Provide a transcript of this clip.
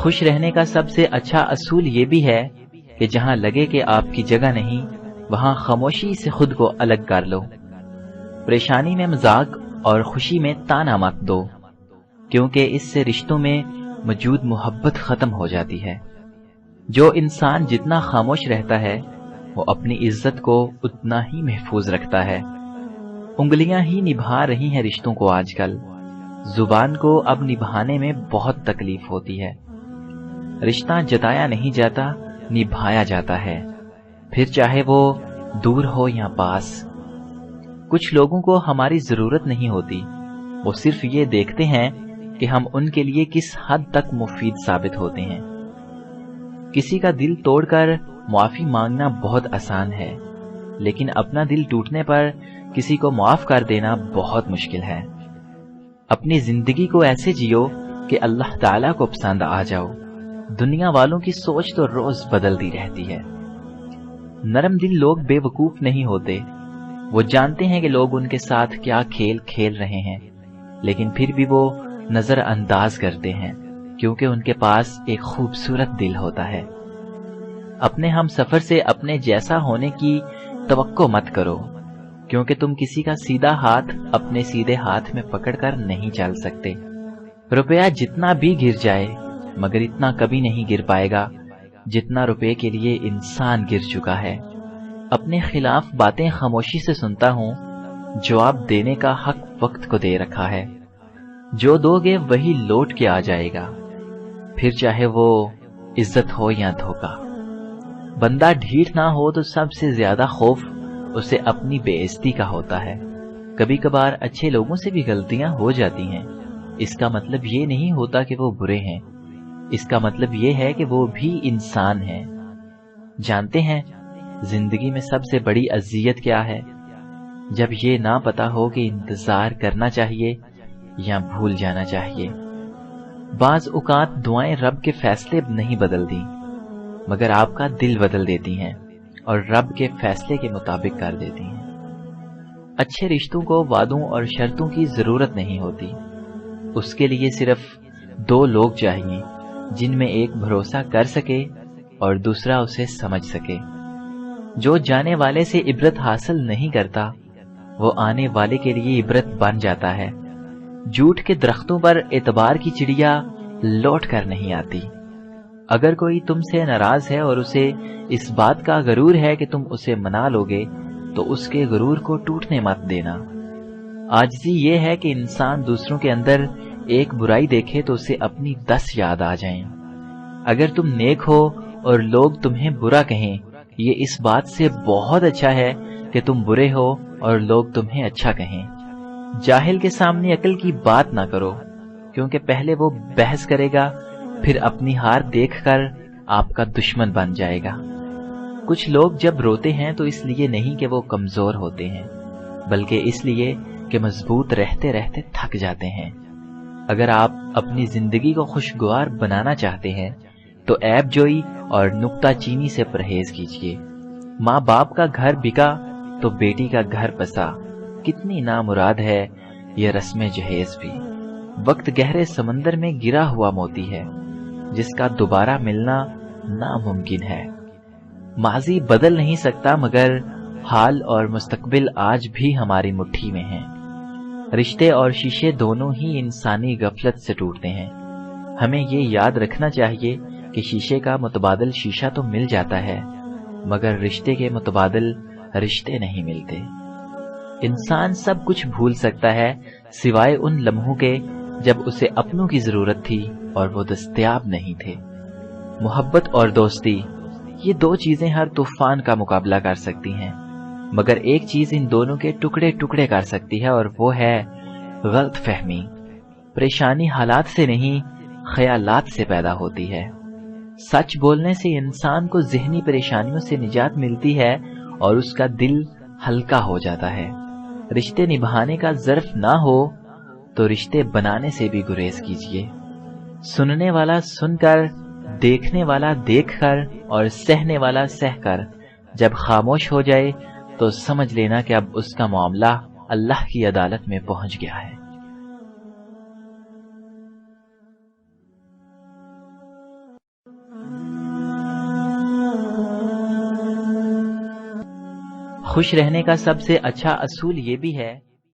خوش رہنے کا سب سے اچھا اصول یہ بھی ہے کہ جہاں لگے کہ آپ کی جگہ نہیں، وہاں خاموشی سے خود کو الگ کر لو۔ پریشانی میں مذاق اور خوشی میں طعنہ مت دو، کیونکہ اس سے رشتوں میں موجود محبت ختم ہو جاتی ہے۔ جو انسان جتنا خاموش رہتا ہے وہ اپنی عزت کو اتنا ہی محفوظ رکھتا ہے۔ انگلیاں ہی نبھا رہی ہیں رشتوں کو آج کل، زبان کو اب نبھانے میں بہت تکلیف ہوتی ہے۔ رشتہ جتایا نہیں جاتا، نبھایا جاتا ہے، پھر چاہے وہ دور ہو یا پاس۔ کچھ لوگوں کو ہماری ضرورت نہیں ہوتی، وہ صرف یہ دیکھتے ہیں کہ ہم ان کے لیے کس حد تک مفید ثابت ہوتے ہیں۔ کسی کا دل توڑ کر معافی مانگنا بہت آسان ہے، لیکن اپنا دل ٹوٹنے پر کسی کو معاف کر دینا بہت مشکل ہے۔ اپنی زندگی کو ایسے جیو کہ اللہ تعالیٰ کو پسند آ جاؤ۔ دنیا والوں کی سوچ تو روز بدلتی رہتی ہے۔ نرم دل لوگ بے وقوف نہیں ہوتے، وہ جانتے ہیں کہ لوگ ان کے ساتھ کیا کھیل کھیل رہے ہیں، لیکن پھر بھی وہ نظر انداز کرتے ہیں، کیونکہ ان کے پاس ایک خوبصورت دل ہوتا ہے۔ اپنے ہم سفر سے اپنے جیسا ہونے کی توقع مت کرو، کیونکہ تم کسی کا سیدھا ہاتھ اپنے سیدھے ہاتھ میں پکڑ کر نہیں چل سکتے۔ روپیہ جتنا بھی گر جائے مگر اتنا کبھی نہیں گر پائے گا جتنا روپے کے لیے انسان گر چکا ہے۔ اپنے خلاف باتیں خاموشی سے سنتا ہوں، جواب دینے کا حق وقت کو دے رکھا ہے۔ جو دو گے وہی لوٹ کے آ جائے گا، پھر چاہے وہ عزت ہو یا دھوکہ۔ بندہ ڈھیٹ نہ ہو تو سب سے زیادہ خوف اسے اپنی بے عزتی کا ہوتا ہے۔ کبھی کبھار اچھے لوگوں سے بھی غلطیاں ہو جاتی ہیں، اس کا مطلب یہ نہیں ہوتا کہ وہ برے ہیں، اس کا مطلب یہ ہے کہ وہ بھی انسان ہیں۔ جانتے ہیں زندگی میں سب سے بڑی اذیت کیا ہے؟ جب یہ نہ پتا ہو کہ انتظار کرنا چاہیے یا بھول جانا چاہیے۔ بعض اوقات دعائیں رب کے فیصلے نہیں بدلتی، مگر آپ کا دل بدل دیتی ہیں اور رب کے فیصلے کے مطابق کر دیتی ہیں۔ اچھے رشتوں کو وعدوں اور شرطوں کی ضرورت نہیں ہوتی، اس کے لیے صرف دو لوگ چاہیے جن میں ایک بھروسہ کر سکے اور دوسرا اسے سمجھ سکے۔ جو جانے والے سے عبرت حاصل نہیں کرتا وہ آنے والے کے لیے عبرت بن جاتا ہے۔ جھوٹ کے درختوں پر اعتبار کی چڑیا لوٹ کر نہیں آتی۔ اگر کوئی تم سے ناراض ہے اور اسے اس بات کا غرور ہے کہ تم اسے منا لوگے تو اس کے غرور کو ٹوٹنے مت دینا۔ عاجزی یہ ہے کہ انسان دوسروں کے اندر ایک برائی دیکھے تو اسے اپنی 10 یاد آ جائیں۔ اگر تم نیک ہو اور لوگ تمہیں برا کہیں، یہ اس بات سے بہت اچھا ہے کہ تم برے ہو اور لوگ تمہیں اچھا کہیں۔ جاہل کے سامنے عقل کی بات نہ کرو، کیونکہ پہلے وہ بحث کرے گا، پھر اپنی ہار دیکھ کر آپ کا دشمن بن جائے گا۔ کچھ لوگ جب روتے ہیں تو اس لیے نہیں کہ وہ کمزور ہوتے ہیں، بلکہ اس لیے کہ مضبوط رہتے رہتے تھک جاتے ہیں۔ اگر آپ اپنی زندگی کو خوشگوار بنانا چاہتے ہیں تو عیب جوئی اور نکتہ چینی سے پرہیز کیجیے۔ ماں باپ کا گھر بکا تو بیٹی کا گھر بسا، کتنی نامراد ہے یہ رسم جہیز بھی۔ وقت گہرے سمندر میں گرا ہوا موتی ہے جس کا دوبارہ ملنا ناممکن ہے۔ ماضی بدل نہیں سکتا مگر حال اور مستقبل آج بھی ہماری مٹھی میں ہیں۔ رشتے اور شیشے دونوں ہی انسانی غفلت سے ٹوٹتے ہیں۔ ہمیں یہ یاد رکھنا چاہیے کہ شیشے کا متبادل شیشہ تو مل جاتا ہے، مگر رشتے کے متبادل رشتے نہیں ملتے۔ انسان سب کچھ بھول سکتا ہے سوائے ان لمحوں کے جب اسے اپنوں کی ضرورت تھی اور وہ دستیاب نہیں تھے۔ محبت اور دوستی، یہ دو چیزیں ہر طوفان کا مقابلہ کر سکتی ہیں، مگر ایک چیز ان دونوں کے ٹکڑے ٹکڑے کر سکتی ہے اور وہ ہے غلط فہمی۔ پریشانی حالات سے نہیں، خیالات سے پیدا ہوتی ہے۔ سچ بولنے سے انسان کو ذہنی پریشانیوں سے نجات ملتی ہے اور اس کا دل ہلکا ہو جاتا ہے۔ رشتے نبھانے کا ظرف نہ ہو تو رشتے بنانے سے بھی گریز کیجیے۔ سننے والا سن کر، دیکھنے والا دیکھ کر اور سہنے والا سہ کر جب خاموش ہو جائے تو سمجھ لینا کہ اب اس کا معاملہ اللہ کی عدالت میں پہنچ گیا ہے۔ خوش رہنے کا سب سے اچھا اصول یہ بھی ہے